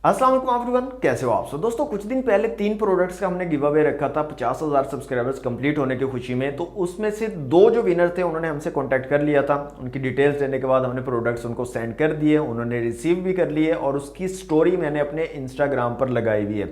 अस्सलाम वालेकुम एवरीवन, कैसे हो आप सब। दोस्तों कुछ दिन पहले 3 प्रोडक्ट्स का हमने गिव अवे रखा था 50,000 सब्सक्राइबर्स कंप्लीट होने की खुशी में। तो उसमें से 2 जो विनर थे उन्होंने हमसे कांटेक्ट कर लिया था। उनकी डिटेल्स देने के बाद हमने प्रोडक्ट्स उनको सेंड कर दिए, उन्होंने रिसीव भी कर लिए और उसकी स्टोरी मैंने अपने इंस्टाग्राम पर लगाई हुई है।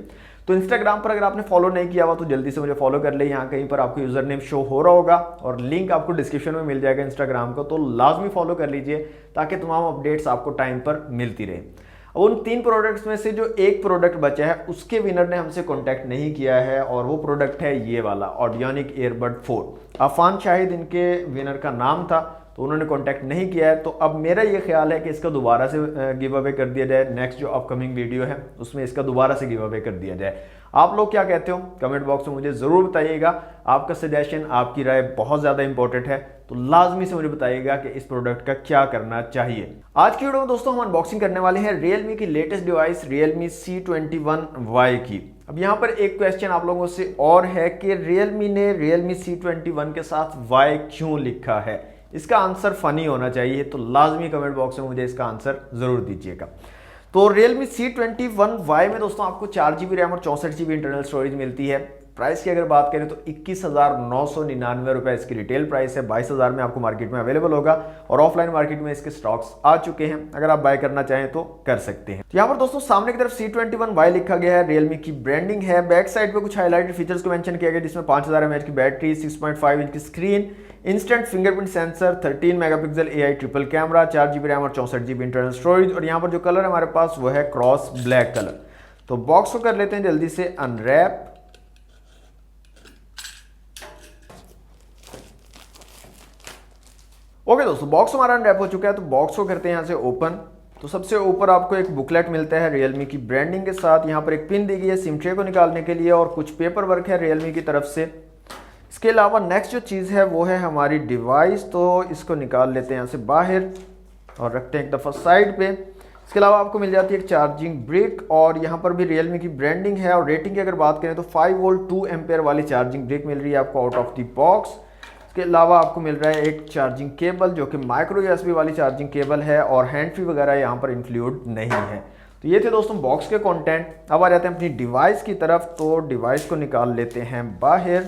तो इंस्टाग्राम पर अगर आपने फॉलो नहीं किया हुआ तो जल्दी से मुझे फॉलो कर ले। यहाँ कहीं पर आपको यूजर नेम शो हो रहा होगा और लिंक आपको डिस्क्रिप्शन में मिल जाएगा इंस्टाग्राम का, तो लाजमी फॉलो कर लीजिए ताकि तमाम अपडेट्स आपको टाइम पर मिलती रहे। अब उन 3 प्रोडक्ट्स में से जो एक प्रोडक्ट बचा है उसके विनर ने हमसे कांटेक्ट नहीं किया है और वो प्रोडक्ट है ये वाला ऑडियोनिक ईयरबड 4। अफान शाहिद इनके विनर का नाम था, तो उन्होंने कांटेक्ट नहीं किया है। तो अब मेरा ये ख्याल है कि इसका दोबारा से गिव अवे कर दिया जाए। नेक्स्ट जो अपकमिंग वीडियो है उसमें इसका दोबारा से गिव अवे कर दिया जाए। आप लोग क्या कहते हो कमेंट बॉक्स में मुझे ज़रूर बताइएगा। आपका सजेशन, आपकी राय बहुत ज़्यादा इंपॉर्टेंट है, तो लाजमी से मुझे बताइएगा कि इस प्रोडक्ट का क्या करना चाहिए। आज की वीडियो में दोस्तों हम अनबॉक्सिंग करने वाले हैं Realme की लेटेस्ट डिवाइस Realme C21Y की। अब यहाँ पर एक क्वेश्चन आप लोगों से और है कि Realme ने Realme C21 के साथ Y क्यों लिखा है। इसका आंसर फनी होना चाहिए, तो लाजमी कमेंट बॉक्स में मुझे इसका आंसर जरूर दीजिएगा। तो Realme C21Y में दोस्तों आपको 4GB रैम और 64GB इंटरनल स्टोरेज मिलती है। प्राइस की अगर बात करें तो 21,999 रुपए इसकी रिटेल प्राइस है। 22,000 में आपको मार्केट में अवेलेबल होगा और ऑफलाइन मार्केट में इसके स्टॉक्स आ चुके हैं। अगर आप बाय करना चाहें तो कर सकते हैं। तो यहाँ पर दोस्तों सामने की तरफ C21Y लिखा गया है, Realme की ब्रांडिंग है। बैक साइड पे कुछ हाईलाइटेड फीचर्स को मेंशन किया गया जिसमें 5000 mAh की बैटरी, 6.5 इंच की screen, instant fingerprint sensor, 13 megapixel AI triple camera, 4GB RAM और 64GB इंटरनल स्टोरेज। और यहाँ पर जो कलर हमारे पास वो है क्रॉस ब्लैक कलर। तो बॉक्स को कर लेते हैं जल्दी से अनरैप। ओके दोस्तों, बॉक्स हमारा अनरैप हो चुका है। तो बॉक्स को करते हैं यहाँ से ओपन। तो सबसे ऊपर आपको एक बुकलेट मिलता है Realme की ब्रांडिंग के साथ। यहाँ पर एक पिन दी गई है सिम ट्रे को निकालने के लिए और कुछ पेपर वर्क है Realme की तरफ से। इसके अलावा नेक्स्ट जो चीज़ है वो है हमारी डिवाइस। तो इसको निकाल लेते हैं यहाँ से बाहर और रखते हैं एक दफ़ा साइड पे। इसके अलावा आपको मिल जाती है एक चार्जिंग ब्रिक और यहाँ पर भी Realme की ब्रांडिंग है। और रेटिंग की अगर बात करें तो 5 वोल्ट 2 एम्पेयर वाली चार्जिंग ब्रिक मिल रही है आपको आउट ऑफ द बॉक्स। इसके अलावा आपको मिल रहा है एक चार्जिंग केबल जो कि माइक्रो USB वाली चार्जिंग केबल है और हैंड फ्री वगैरह यहाँ पर इंक्लूड नहीं है। तो ये थे दोस्तों बॉक्स के कंटेंट। अब आ जाते हैं अपनी डिवाइस की तरफ। तो डिवाइस को निकाल लेते हैं बाहर।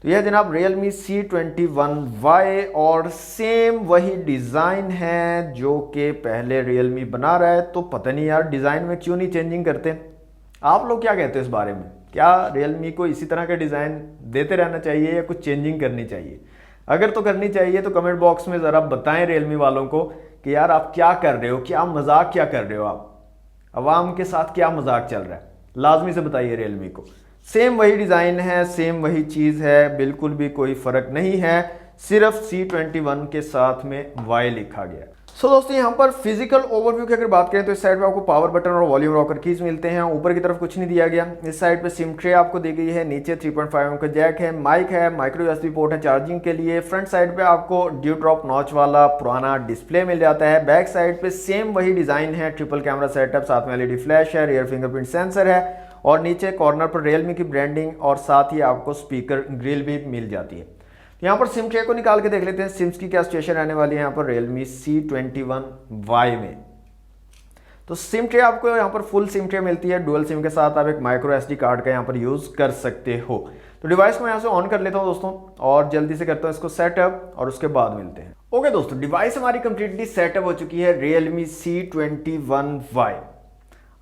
तो यह जनाब Realme C21Y और सेम वही डिज़ाइन है जो कि पहले Realme बना रहा है। तो पता नहीं यार डिज़ाइन में क्यों नहीं चेंजिंग करते। आप लोग क्या कहते हो इस बारे में, क्या Realme को इसी तरह का डिज़ाइन देते रहना चाहिए या कुछ चेंजिंग करनी चाहिए। अगर तो करनी चाहिए तो कमेंट बॉक्स में ज़रा बताएं Realme वालों को कि यार आप क्या कर रहे हो, क्या मजाक क्या कर रहे हो, आप आवाम के साथ क्या मजाक चल रहा है। लाजमी से बताइए Realme को। सेम वही डिज़ाइन है, सेम वही चीज़ है, बिल्कुल भी कोई फ़र्क नहीं है, सिर्फ C21 के साथ में Y लिखा गया। सो दोस्तों यहाँ पर फिजिकल ओवरव्यू की अगर बात करें तो इस साइड पे आपको पावर बटन और वॉल्यूम रॉकर कीज मिलते हैं। ऊपर की तरफ कुछ नहीं दिया गया। इस साइड पे सिम ट्रे आपको दी गई है। नीचे 3.5mm का जैक है, माइक है, माइक्रो USB पोर्ट है चार्जिंग के लिए। फ्रंट साइड पे आपको ड्यू ड्रॉप नॉच वाला पुराना डिस्प्ले मिल जाता है। बैक साइड पे सेम वही डिज़ाइन है, ट्रिपल कैमरा सेटअप, साथ में LED फ्लैश है, रियर फिंगरप्रिंट सेंसर है और नीचे कॉर्नर पर Realme की ब्रांडिंग और साथ ही आपको स्पीकर ग्रिल भी मिल जाती है। यहाँ पर सिम ट्रे को निकाल के देख लेते हैं सिम्स की क्या सिचुएशन रहने वाली है यहाँ पर Realme C21Y में। तो सिम ट्रे आपको यहाँ पर फुल सिम ट्रे मिलती है। डुअल सिम के साथ आप एक माइक्रो SD कार्ड का यहाँ पर यूज कर सकते हो। तो डिवाइस को यहाँ से ऑन कर लेता हूँ दोस्तों और जल्दी से करता हूँ इसको सेटअप और उसके बाद मिलते हैं। ओके दोस्तों, डिवाइस हमारी कंप्लीटली सेटअप हो चुकी है Realme C21Y।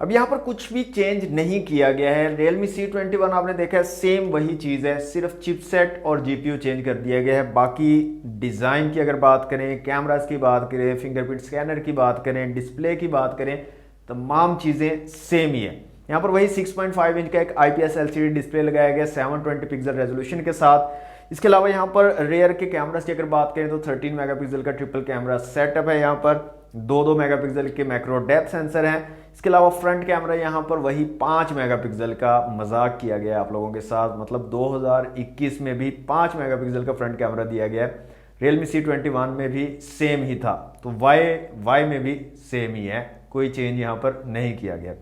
अब यहाँ पर कुछ भी चेंज नहीं किया गया है। Realme C21 आपने देखा है सेम वही चीज़ है, सिर्फ चिपसेट और GPU चेंज कर दिया गया है। बाकी डिज़ाइन की अगर बात करें, कैमरास की बात करें, फिंगरप्रिंट स्कैनर की बात करें, डिस्प्ले की बात करें, तमाम चीज़ें सेम ही है। यहाँ पर वही 6.5 इंच का एक IPS LCD डिस्प्ले लगाया गया 720 पिक्सल रेजोल्यूशन के साथ। इसके अलावा यहाँ पर रेयर के कैमरास की अगर बात करें तो 13 मेगापिक्सल का ट्रिपल कैमरा सेटअप है। यहाँ पर 2 मेगापिक्सल के मैक्रो डेप्थ सेंसर हैं। इसके अलावा फ्रंट कैमरा यहाँ पर वही 5 मेगापिक्सल का, मजाक किया गया है आप लोगों के साथ, मतलब 2021 में भी 5 मेगापिक्सल का फ्रंट कैमरा दिया गया है। Realme C21 में भी सेम ही था, तो Y में भी सेम ही है, कोई चेंज यहाँ पर नहीं किया गया।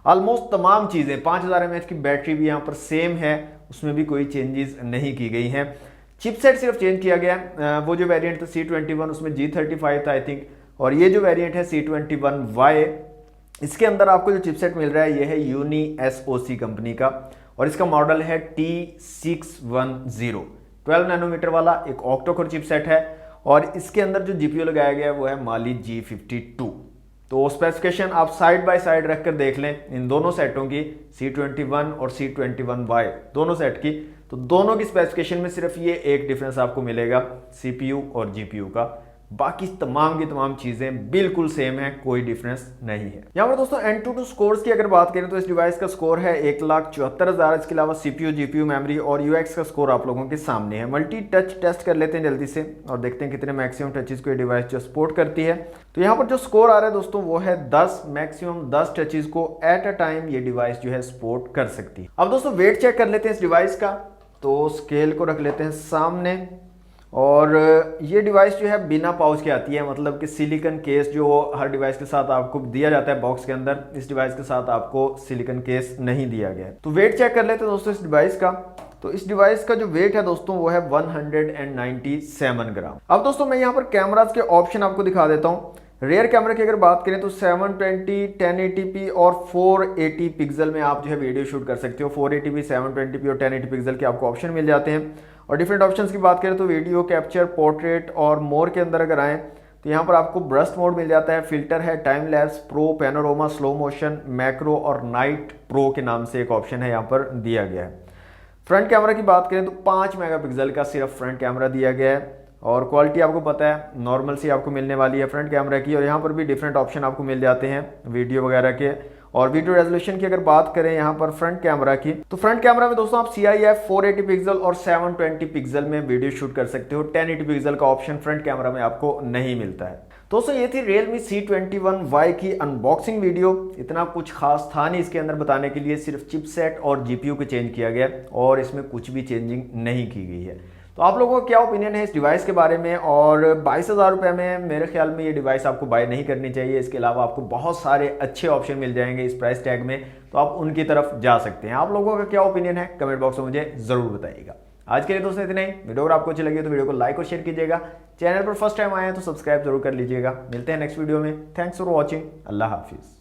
ऑलमोस्ट तमाम चीज़ें, 5000 mAh की बैटरी भी यहाँ पर सेम है, उसमें भी कोई चेंजेस नहीं की गई हैं। चिपसेट सिर्फ चेंज किया गया। वो जो वेरिएंट था C21 उसमें G35 था आई थिंक, और ये जो वेरिएंट है C21Y इसके अंदर आपको जो चिपसेट मिल रहा है ये है यूनी SoC कंपनी का और इसका मॉडल है T610 12 नैनोमीटर वाला एक ऑक्टो कोर चिपसेट है और इसके अंदर जो जीपीयू लगाया गया है वो है माली G52। तो स्पेसिफिकेशन आप साइड बाय साइड रखकर देख लें इन दोनों सेटों की C21 और C21Y दोनों सेट की, तो दोनों की स्पेसिफिकेशन में सिर्फ ये एक डिफरेंस आपको मिलेगा CPU और GPU का, बाकी तमाम की तमाम चीजें बिल्कुल सेम है, कोई डिफरेंस नहीं है। यहाँ पर दोस्तों Antutu स्कोर्स की अगर बात करें तो इस डिवाइस का स्कोर है 1,74,000। इसके अलावा CPU, GPU, मेमोरी और UX का स्कोर आप लोगों के सामने है। मल्टी टच टेस्ट कर लेते हैं जल्दी से और देखते हैं कितने मैक्सिमम टचेस को ये डिवाइस जो सपोर्ट करती है। तो यहाँ पर जो स्कोर आ रहा है दोस्तों वो है 10, मैक्सिमम 10 टचेस को एट अ टाइम ये डिवाइस जो है सपोर्ट कर सकती है। अब दोस्तों वेट चेक कर लेते हैं इस डिवाइस का, तो स्केल को रख लेते हैं सामने और ये डिवाइस जो है बिना पाउच के आती है, मतलब कि सिलिकॉन केस जो हर डिवाइस के साथ आपको दिया जाता है बॉक्स के अंदर, इस डिवाइस के साथ आपको सिलिकॉन केस नहीं दिया गया है। तो वेट चेक कर लेते हैं दोस्तों इस डिवाइस का। तो इस डिवाइस का जो वेट है दोस्तों वो है 197 ग्राम। अब दोस्तों मैं यहाँ पर कैमरास के ऑप्शन आपको दिखा देता हूँ। रेयर कैमरा की अगर बात करें तो 720, 1080p और 480 पिक्सल में आप जो है वीडियो शूट कर सकते हो। 480p, 720p और 1080 पिक्सल के आपको ऑप्शन मिल जाते हैं। और डिफरेंट ऑप्शंस की बात करें तो वीडियो कैप्चर, पोर्ट्रेट और मोर के अंदर अगर आएँ तो यहाँ पर आपको ब्रस्ट मोड मिल जाता है, फिल्टर है, time lapse, pro, panorama, slow motion, macro और नाइट प्रो के नाम से एक ऑप्शन है यहाँ पर दिया गया है। फ्रंट कैमरा की बात करें तो 5 मेगापिक्सल का सिर्फ फ्रंट कैमरा दिया गया है और क्वालिटी आपको पता है नॉर्मल सी आपको मिलने वाली है फ्रंट कैमरा की। और यहाँ पर भी डिफरेंट ऑप्शन आपको मिल जाते हैं वीडियो वगैरह के। और वीडियो रेजोल्यूशन की अगर बात करें यहाँ पर फ्रंट कैमरा की, तो फ्रंट कैमरा में दोस्तों आप CIF 480 पिक्सल और 720 पिक्सल में वीडियो शूट कर सकते हो। 1080 पिक्सल का ऑप्शन फ्रंट कैमरा में आपको नहीं मिलता है। दोस्तों ये थी Realme C21Y की अनबॉक्सिंग वीडियो। इतना कुछ खास था नहीं इसके अंदर बताने के लिए, सिर्फ चिपसेट और GPU को चेंज किया गया और इसमें कुछ भी चेंजिंग नहीं की गई है। तो आप लोगों का क्या ओपिनियन है इस डिवाइस के बारे में? और 22,000 रुपये में मेरे ख्याल में ये डिवाइस आपको बाय नहीं करनी चाहिए। इसके अलावा आपको बहुत सारे अच्छे ऑप्शन मिल जाएंगे इस प्राइस टैग में, तो आप उनकी तरफ जा सकते हैं। आप लोगों का क्या ओपिनियन है कमेंट बॉक्स में मुझे जरूर बताइएगा। आज के लिए दोस्तों इतना ही। वीडियो अगर आपको अच्छी लगी तो वीडियो को लाइक और शेयर कीजिएगा। चैनल पर फर्स्ट टाइम आए हैं तो सब्सक्राइब जरूर कर लीजिएगा। मिलते हैं नेक्स्ट वीडियो में। Thanks for watching. अल्लाह हाफिज़।